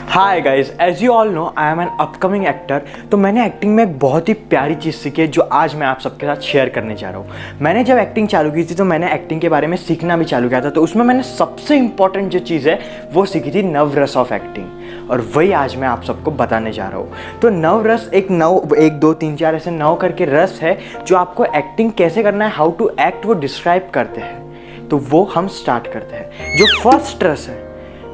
Hi guys, as you all know I am an upcoming actor. तो मैंने acting में एक बहुत ही प्यारी चीज़ सीखी है जो आज मैं आप सबके साथ शेयर करने जा रहा हूँ। मैंने जब एक्टिंग चालू की थी तो मैंने एक्टिंग के बारे में सीखना भी चालू किया था, तो उसमें मैंने सबसे इंपॉर्टेंट जो चीज़ है वो सीखी थी नवरस ऑफ एक्टिंग, और वही आज मैं आप सबको बताने जा रहा हूँ। तो नवरस एक 2 3 4 ऐसे 9 करके रस है जो आपको एक्टिंग कैसे करना है, हाउ टू एक्ट, वो डिस्क्राइब करते हैं। तो वो हम स्टार्ट करते हैं। जो फर्स्ट रस है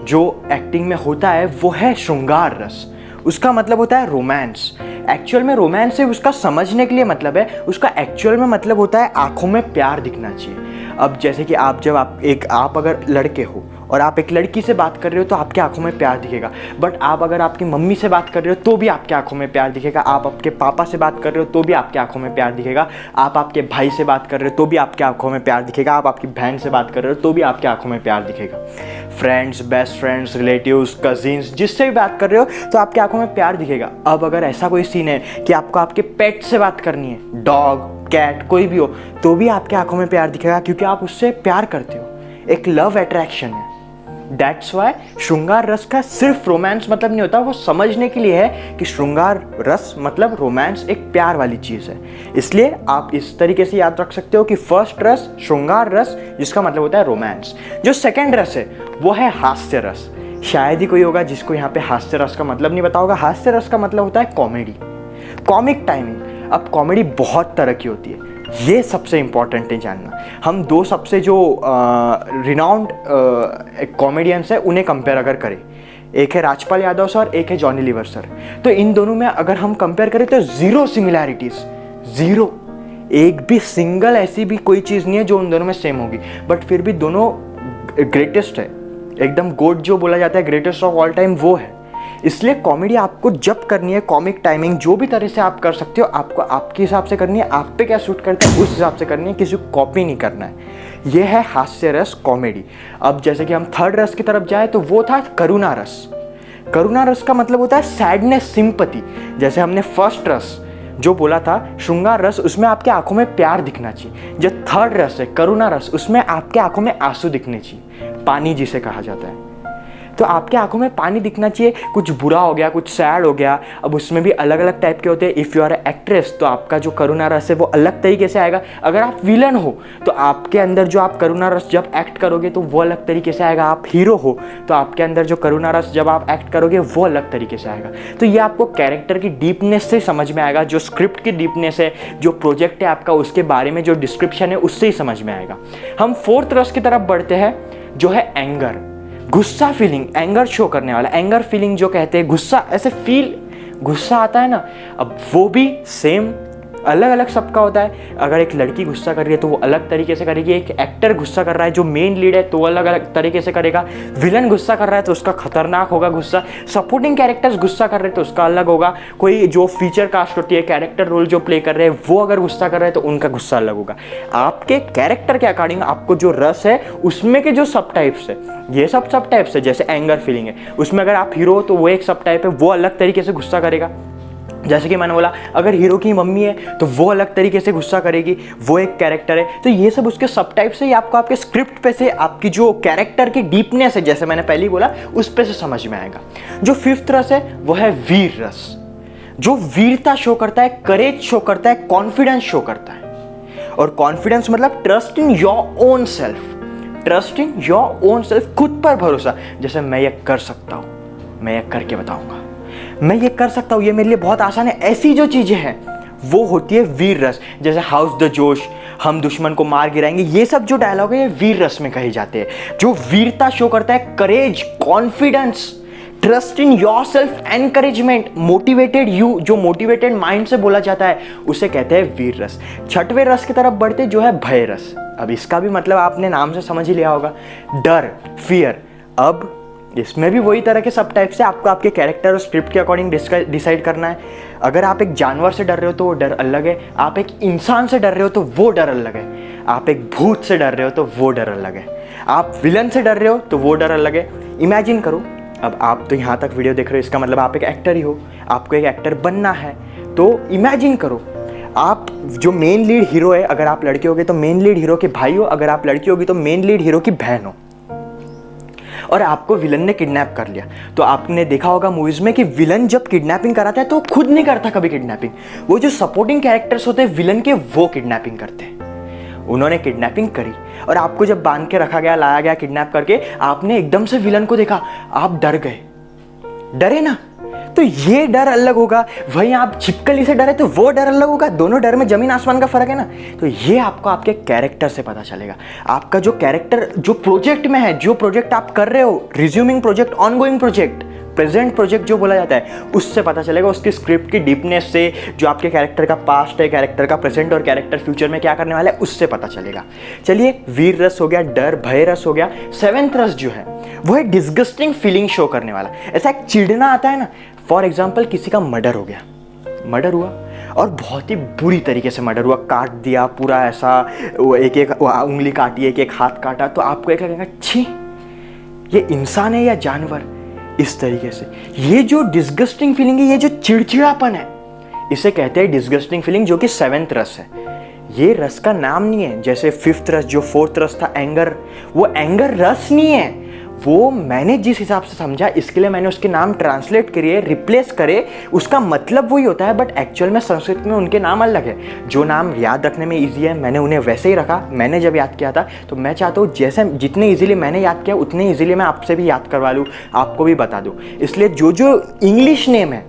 जो एक्टिंग में होता है वो है श्रृंगार रस। उसका मतलब होता है रोमांस। एक्चुअल में रोमांस से उसका समझने के लिए मतलब है, उसका एक्चुअल में मतलब होता है आंखों में प्यार दिखना चाहिए। अब जैसे कि आप अगर लड़के हो और आप एक लड़की से बात कर रहे हो तो आपकी आंखों में प्यार दिखेगा, बट आप अगर आपकी मम्मी से बात कर रहे हो तो भी आपकी आंखों में प्यार दिखेगा, आप आपके पापा से बात कर रहे हो तो भी आपकी आंखों में प्यार दिखेगा, आप आपके भाई से बात कर रहे हो तो भी आपकी आंखों में प्यार दिखेगा, आप आपकी बहन से बात कर रहे हो तो भी आपकी आंखों में प्यार दिखेगा। Friends, best friends, relatives, cousins, जिससे भी बात कर रहे हो तो आपकी आंखों में प्यार दिखेगा। अब अगर ऐसा कोई सीन है कि आपको आपके पेट से बात करनी है, डॉग, कैट, कोई भी हो, तो भी आपकी आंखों में प्यार दिखेगा क्योंकि आप उससे प्यार करते हो। एक लव अट्रैक्शन है। दैट्स वाई श्रृंगार रस का सिर्फ रोमांस मतलब नहीं होता, वो समझने के लिए है कि श्रृंगार रस मतलब रोमांस एक प्यार वाली चीज़ है। इसलिए आप इस तरीके से याद रख सकते हो कि फर्स्ट रस श्रृंगार रस, जिसका मतलब होता है रोमांस। जो सेकंड रस है वो है हास्य रस। शायद ही कोई होगा जिसको यहाँ पे हास्य रस का मतलब नहीं पता होगा। हास्य रस का मतलब होता है कॉमेडी, कॉमिक टाइमिंग। अब कॉमेडी बहुत तरह की होती है, ये सबसे इंपॉर्टेंट है जानना। हम दो सबसे जो रिनाउंड कॉमेडियंस है उन्हें कंपेयर अगर करें, एक है राजपाल यादव सर, एक है जॉनी लीवर सर, तो इन दोनों में अगर हम कंपेयर करें तो जीरो सिमिलैरिटीज, जीरो, एक भी सिंगल ऐसी भी कोई चीज़ नहीं है जो उन दोनों में सेम होगी। बट फिर भी दोनों ग्रेटेस्ट है, एकदम गोट जो बोला जाता है, ग्रेटेस्ट ऑफ ऑल टाइम वो है। इसलिए कॉमेडी आपको जब करनी है, कॉमिक टाइमिंग जो भी तरह से आप कर सकते हो, आपको आपके हिसाब से करनी है, आप पे क्या सूट करता है उस हिसाब से करनी है, किसी को कॉपी नहीं करना है। ये है हास्य रस, कॉमेडी। अब जैसे कि हम थर्ड रस की तरफ जाए तो वो था करुणा रस। करुणा रस का मतलब होता है सैडनेस, सिंपैथी। जैसे हमने फर्स्ट रस जो बोला था श्रृंगार रस, उसमें आपके आंखों में प्यार दिखना चाहिए। जो थर्ड रस है करुणा रस, उसमें आपके आंखों में आंसू दिखने चाहिए, पानी जिसे कहा जाता है। तो आपके आंखों में पानी दिखना चाहिए। कुछ बुरा हो गया, कुछ सैड हो गया, अब उसमें भी अलग अलग टाइप के होते हैं। इफ़ यू आर एक्ट्रेस तो आपका जो करुणा रस है वो अलग तरीके से आएगा। अगर आप विलन हो तो आपके अंदर जो आप करुणा रस जब एक्ट करोगे तो वो अलग तरीके से आएगा। आप हीरो हो तो आपके अंदर जो करुणा रस जब आप एक्ट करोगे वो अलग तरीके से आएगा। तो ये आपको कैरेक्टर की डीपनेस से समझ में आएगा, जो स्क्रिप्ट की डीपनेस है, जो प्रोजेक्ट है आपका, उसके बारे में जो डिस्क्रिप्शन है उससे ही समझ में आएगा। हम फोर्थ रस की तरफ बढ़ते हैं जो है एंगर, गुस्सा फीलिंग, एंगर शो करने वाला। एंगर फीलिंग जो कहते हैं, गुस्सा ऐसे फील, गुस्सा आता है ना, अब वो भी सेम अलग अलग सबका होता है। अगर एक लड़की गुस्सा कर रही है तो वो अलग तरीके से करेगी, एक एक्टर गुस्सा कर रहा है जो मेन लीड है तो वो अलग अलग तरीके से करेगा, विलन गुस्सा कर रहा है तो उसका खतरनाक होगा गुस्सा, सपोर्टिंग कैरेक्टर्स गुस्सा कर रहे हैं तो उसका अलग होगा, कोई जो फीचर कास्ट होती है, कैरेक्टर रोल जो प्ले कर रहे हैं वो अगर गुस्सा कर रहे हैं तो उनका गुस्सा अलग होगा। आपके कैरेक्टर के अकॉर्डिंग आपको जो रस है उसमें के जो सब टाइप्स है, ये सब टाइप्स है। जैसे एंगर फीलिंग है, उसमें अगर आप हीरो हो तो वो एक सब टाइप है, वो अलग तरीके से गुस्सा करेगा। जैसे कि मैंने बोला, अगर हीरो की मम्मी है तो वो अलग तरीके से गुस्सा करेगी, वो एक कैरेक्टर है। तो ये सब उसके सब टाइप से आपको आपके स्क्रिप्ट पे से, आपकी जो कैरेक्टर की डीपनेस है, जैसे मैंने पहले ही बोला, उस पे से समझ में आएगा। जो फिफ्थ रस है वो है वीर रस, जो वीरता शो करता है, करेज शो करता है, कॉन्फिडेंस शो करता है। और कॉन्फिडेंस मतलब trust in your own self, trust in your own self, खुद पर भरोसा। जैसे मैं ये कर सकता हूँ, मैं ये करके बताऊंगा, मैं ये कर सकता हूँ, ये मेरे लिए बहुत आसान है, ऐसी जो चीज़ें हैं वो होती है वीर रस। जैसे हाउस द जोश, हम दुश्मन को मार गिराएंगे, ये सब जो डायलॉग है ये वीर रस में कहे जाते हैं। जो वीरता शो करता है, courage, confidence, trust in your self, encouragement, motivated you, जो मोटिवेटेड माइंड से बोला जाता है उसे कहते हैं वीर रस। छठवें रस की तरफ बढ़ते जो है भय रस। अब इसका भी मतलब आपने नाम से समझ ही लिया होगा, डर, फियर। अब इसमें भी वही तरह के सब टाइप से आपको आपके कैरेक्टर और स्क्रिप्ट के अकॉर्डिंग डिसाइड करना है। अगर आप एक जानवर से डर रहे हो तो वो डर अलग है, आप एक इंसान से डर रहे हो तो वो डर अलग है, आप एक भूत से डर रहे हो तो वो डर अलग है, आप विलन से डर रहे हो तो वो डर अलग है। इमेजिन करो, अब आप तो यहाँ तक वीडियो देख रहे हो, इसका मतलब आप एक एक्टर ही हो, आपको एक एक्टर बनना है। तो इमेजिन करो, आप जो मेन लीड हीरो है, अगर आप लड़के होगे तो मेन लीड हीरो के भाई हो, अगर आप लड़की होगी तो मेन लीड हीरो की बहन हो। और आपको विलन ने किडनैप कर लिया। तो आपने देखा होगा मूवीज में कि विलन जब किडनैपिंग कराता है तो खुद नहीं करता कभी किडनैपिंग, वो जो सपोर्टिंग कैरेक्टर्स होते हैं विलन के वो किडनैपिंग करते हैं। उन्होंने किडनैपिंग करी और आपको जब बांध के रखा गया, लाया गया किडनैप करके, आपने एकदम से विलन को देखा, आप डर गए, डरे ना। तो ये डर अलग होगा, वहीं आप छिपकली से डरे तो वो डर अलग होगा। दोनों डर में जमीन आसमान का फर्क है ना। तो ये आपको आपके कैरेक्टर से पता चलेगा। आपका जो कैरेक्टर जो प्रोजेक्ट में है, जो प्रोजेक्ट आप कर रहे हो, resuming project, ongoing project, present project जो बोला जाता है, उससे पता चलेगा। उसकी स्क्रिप्ट की डीपनेस से, जो आपके कैरेक्टर का पास्ट है, कैरेक्टर का प्रेजेंट और कैरेक्टर फ्यूचर में क्या करने वाला है, उससे पता चलेगा। चलिए, वीर रस हो गया, डर भय रस हो गया। सेवेंथ रस जो है वो है डिस्गस्टिंग फीलिंग शो करने वाला। ऐसा एक चिढ़ना आता है ना। फॉर एग्जाम्पल, किसी का मर्डर हो गया, मर्डर हुआ और बहुत ही बुरी तरीके से मर्डर हुआ, काट दिया पूरा, ऐसा एक एक उंगली काटी, एक एक हाथ काटा, तो आपको एक लगेगा छी ये इंसान है या जानवर, इस तरीके से। ये जो डिस्गस्टिंग फीलिंग है, ये जो चिड़चिड़ापन है, इसे कहते हैं डिस्गस्टिंग फीलिंग, जो कि सेवेंथ रस है। ये रस का नाम नहीं है। जैसे फिफ्थ रस, जो फोर्थ रस था एंगर, वो एंगर रस नहीं है। वो मैंने जिस हिसाब से समझा, इसके लिए मैंने उसके नाम ट्रांसलेट करिए, रिप्लेस करे, उसका मतलब वही होता है, बट एक्चुअल में संस्कृत में उनके नाम अलग है। जो नाम याद रखने में इजी है, मैंने उन्हें वैसे ही रखा। मैंने जब याद किया था तो मैं चाहता हूँ जैसे जितने इजीली मैंने याद किया, उतने इजीली मैं आपसे भी याद करवा लूँ, आपको भी बता दूँ। इसलिए जो जो इंग्लिश नेम है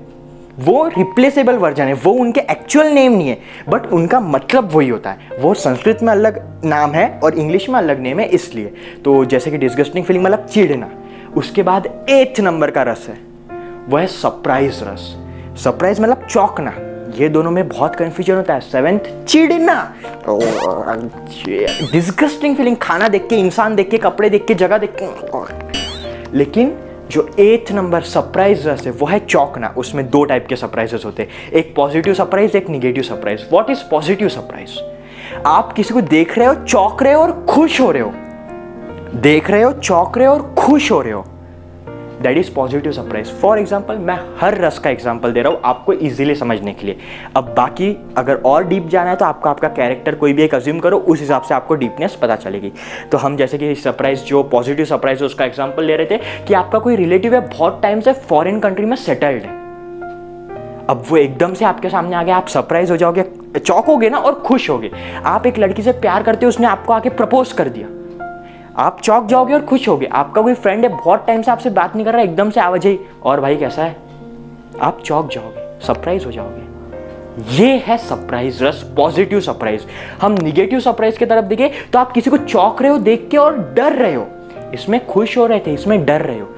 वो रिप्लेसेबल वर्जन है, वो उनके एक्चुअल नेम नहीं है, बट उनका मतलब वही होता है। वो संस्कृत में अलग नाम है और इंग्लिश में अलग नेम है, इसलिए। तो जैसे कि डिस्गस्टिंग फीलिंग मतलब चिढ़ना। उसके बाद 8th नंबर का रस है, वो है सरप्राइज रस। सरप्राइज मतलब चौंकना। ये दोनों में बहुत कंफ्यूजन होता है। 7th चिढ़ना, डिस्गस्टिंग फीलिंग, खाना देख के, इंसान देख के, कपड़े देख के, जगह देख के। लेकिन जो 8th नंबर सरप्राइज रस है वो है चौंकना। उसमें 2 टाइप के सरप्राइजेस होते हैं, एक पॉजिटिव सरप्राइज, एक negative surprise. What is positive surprise? आप किसी को देख रहे हो, चौंक रहे हो और खुश हो रहे हो, देख रहे हो, चौंक रहे हो और खुश हो रहे हो, that is positive surprise. For example, मैं हर रस का एग्जाम्पल दे रहा हूं आपको इजीली समझने के लिए। अब बाकी अगर और डीप जाना है तो आपको आपका कैरेक्टर कोई भी एक अज्यूम करो, उस हिसाब से आपको डीपनेस पता चलेगी। तो हम जैसे कि सरप्राइज, जो पॉजिटिव सरप्राइज है, उसका एग्जाम्पल ले रहे थे कि आपका कोई रिलेटिव है, बहुत टाइम से फॉरेन कंट्री में सेटल्ड है। अब वो एकदम से आपके सामने आ गया, आप सरप्राइज हो जाओगे, चौंकोगे ना और खुश होगे। आप एक लड़की से प्यार करते हो, उसने आपको आके प्रपोज कर दिया, आप चौंक जाओगे और खुश होगे। आपका कोई फ्रेंड है, बहुत टाइम से आपसे बात नहीं कर रहा, एकदम से आवाज आई, और भाई कैसा है, आप चौंक जाओगे, सरप्राइज हो जाओगे। ये है सरप्राइज रस, पॉजिटिव सरप्राइज। हम निगेटिव सरप्राइज की तरफ देखें तो आप किसी को चौंक रहे हो देख के और डर रहे हो, इसमें खुश हो रहे थे, इसमें डर रहे हो।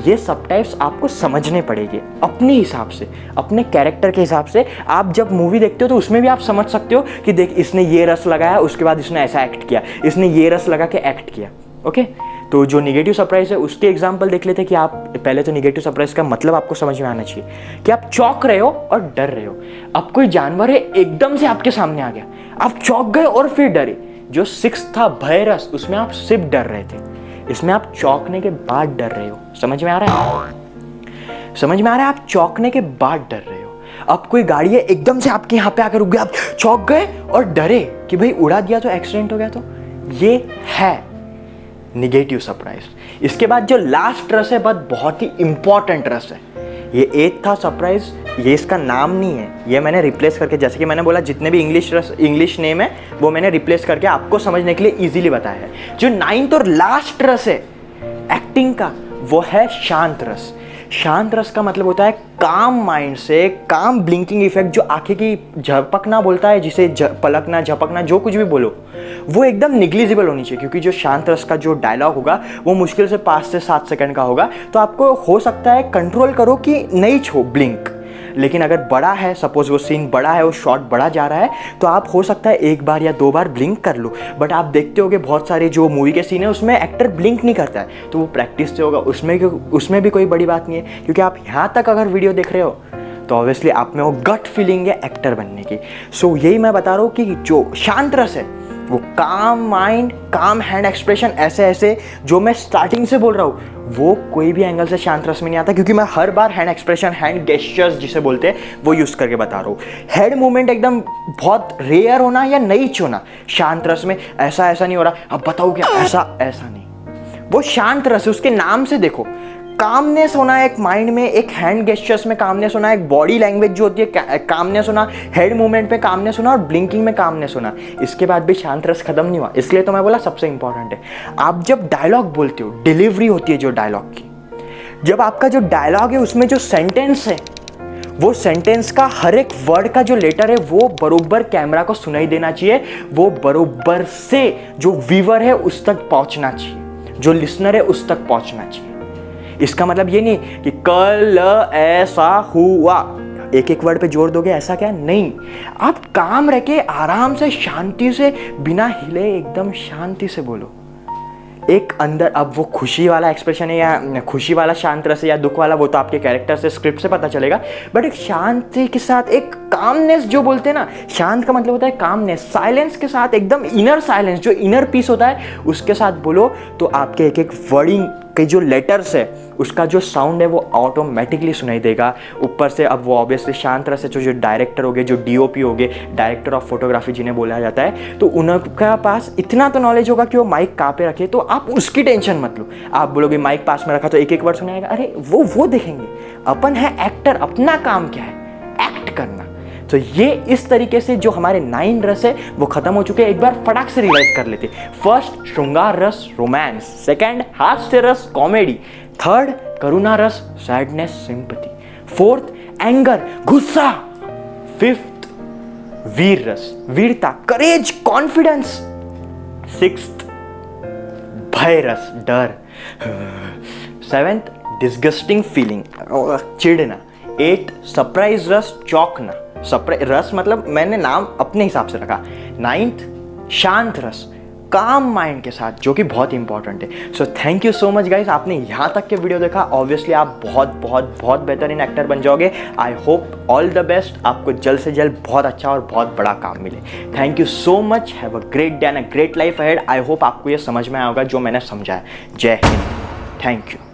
ये सब टाइप्स आपको समझने पड़ेंगे अपने हिसाब से, अपने कैरेक्टर के हिसाब से। आप जब मूवी देखते हो तो उसमें भी आप समझ सकते हो कि देख, इसने ये रस लगाया, उसके बाद इसने ऐसा एक्ट किया, इसने ये रस लगा के एक्ट किया। ओके, तो जो निगेटिव सरप्राइज है उसके एग्जाम्पल देख लेते हैं कि आप पहले तो निगेटिव सरप्राइज का मतलब आपको समझ में आना चाहिए कि आप चौंक रहे हो और डर रहे हो। अब कोई जानवर है एकदम से आपके सामने आ गया, आप चौंक गए और फिर डरे। जो 6th था भय रस, उसमें आप सिर्फ डर रहे थे, इसमें आप चौंकने के बाद डर रहे हो। समझ में आ रहा है? समझ में आ रहा है? आप चौंकने के बाद डर रहे हो। अब कोई गाड़ी है एकदम से आपके यहाँ पे आकर रुक गया, आप चौंक गए और डरे कि भाई उड़ा दिया तो एक्सीडेंट हो गया। तो ये है निगेटिव सरप्राइज। इसके बाद जो लास्ट रस है बहुत ही इंपॉर्टेंट रस है, ये 8th था सरप्राइज। ये इसका नाम नहीं है, ये मैंने रिप्लेस करके, जैसे कि मैंने बोला जितने भी इंग्लिश नेम है वो मैंने रिप्लेस करके आपको समझने के लिए इजीली बताया है। जो 9th और लास्ट रस है एक्टिंग का, वो है शांत रस। शांत रस का मतलब होता है काम माइंड से, काम ब्लिंकिंग इफेक्ट, जो आंखें की झपकना बोलता है, जिसे पलकना, झपकना, जो कुछ भी बोलो, वो एकदम निग्लिजिबल होनी चाहिए। क्योंकि जो शांत रस का जो डायलॉग होगा वो मुश्किल से 5 से 7 सेकंड का होगा, तो आपको हो सकता है कंट्रोल करो कि नहीं छो ब्लिंक। लेकिन अगर बड़ा है, सपोज वो सीन बड़ा है, वो शॉट बड़ा जा रहा है, तो आप हो सकता है 1 बार या 2 बार ब्लिंक कर लो। बट आप देखते होगे बहुत सारे जो मूवी के सीन है उसमें एक्टर ब्लिंक नहीं करता है, तो वो प्रैक्टिस से होगा, उसमें भी कोई बड़ी बात नहीं है। क्योंकि आप यहाँ तक अगर वीडियो देख रहे हो तो ऑब्वियसली आप में वो गट फीलिंग है एक्टर बनने की। सो यही मैं बता रहा हूँ कि जो शांत रस है वो काम माइंड, काम हैंड एक्सप्रेशन, ऐसे जो मैं स्टार्टिंग से बोल रहा हूँ वो कोई भी एंगल से शांत रस में नहीं आता। क्योंकि मैं हर बार हैंड एक्सप्रेशन, हैंड गेस्चर्स जिसे बोलते हैं, वो यूज करके बता रहा हूँ। हेड मूवमेंट एकदम बहुत रेयर होना या नहीं होना शांत रस में, ऐसा नहीं हो रहा, अब बताओ क्या, ऐसा नहीं। वो शांत रस है, उसके नाम से देखो। कामनेस होना एक माइंड में, एक हैंड गेस्चर्स में कामनेस होना, एक बॉडी लैंग्वेज जो होती है कामनेस होना, हेड मूवमेंट में कामनेस होना और ब्लिंकिंग में कामनेस होना। इसके बाद भी शांत रस खत्म नहीं हुआ, इसलिए तो मैं बोला सबसे इंपॉर्टेंट है। आप जब डायलॉग बोलते हो, डिलीवरी होती है जो डायलॉग की, जब आपका जो डायलॉग है उसमें जो सेंटेंस है, वो सेंटेंस का हर एक वर्ड का जो लेटर है वो बरोबर कैमरा को सुनाई देना चाहिए, वो बरोबर से जो व्यूअर है उस तक पहुंचना चाहिए, जो लिसनर है उस तक पहुंचना चाहिए। इसका मतलब ये नहीं कि कल ऐसा हुआ, एक एक वर्ड पे जोर दोगे ऐसा क्या, नहीं। आप काम रह के आराम से शांति से बिना हिले एकदम शांति से बोलो। एक अंदर, अब वो खुशी वाला एक्सप्रेशन है या खुशी वाला शांत रस है या दुख वाला, वो तो आपके कैरेक्टर से स्क्रिप्ट से पता चलेगा, बट एक शांति के साथ एक कामनेस जो बोलते हैं ना, शांत का मतलब होता है कामनेस, साइलेंस के साथ एकदम इनर साइलेंस, जो इनर पीस होता है उसके साथ बोलो, तो आपके एक एक वर्डिंग के जो लेटर्स है उसका जो साउंड है वो ऑटोमेटिकली सुनाई देगा। ऊपर से अब वो ऑब्वियसली शांत रस है, जो डायरेक्टर हो गए, जो डीओपी हो गए, डायरेक्टर ऑफ फोटोग्राफी जिन्हें बोला जाता है, तो उनका पास इतना तो नॉलेज होगा कि वो माइक कहाँ पे रखे, तो आप उसकी टेंशन मत लो। आप बोलोगे माइक पास में रखा तो एक एक वर्ड सुनाएगा, अरे वो देखेंगे, अपन है एक्टर, अपना काम क्या है, एक्ट करना। तो ये इस तरीके से जो हमारे 9 रस है वो खत्म हो चुके हैं। एक बार फटाक से रिवाइज कर लेते। फर्स्ट श्रृंगार रस रोमांस, सेकंड हास्य रस कॉमेडी, थर्ड करुणा रस सैडनेस सिंपैथी, फोर्थ एंगर गुस्सा, फिफ्थ वीर रस वीरता करेज कॉन्फिडेंस, सिक्स्थ भय रस डर, सेवेंथ डिस्गस्टिंग फीलिंग चिढ़ना, एट सरप्राइज रस चौंकना, रस मतलब मैंने नाम अपने हिसाब से रखा, 9th शांत रस काम माइंड के साथ, जो कि बहुत इंपॉर्टेंट है। So thank you so much guys, आपने यहाँ तक के वीडियो देखा। ऑब्वियसली आप बहुत बहुत बहुत बेहतरीन एक्टर बन जाओगे। I hope all the best, आपको जल्द से जल्द बहुत अच्छा और बहुत बड़ा काम मिले। Thank you so much, have a great day and a great life ahead. I hope आपको ये समझ में आएगा जो मैंने समझाया। जय हिंद, थैंक यू।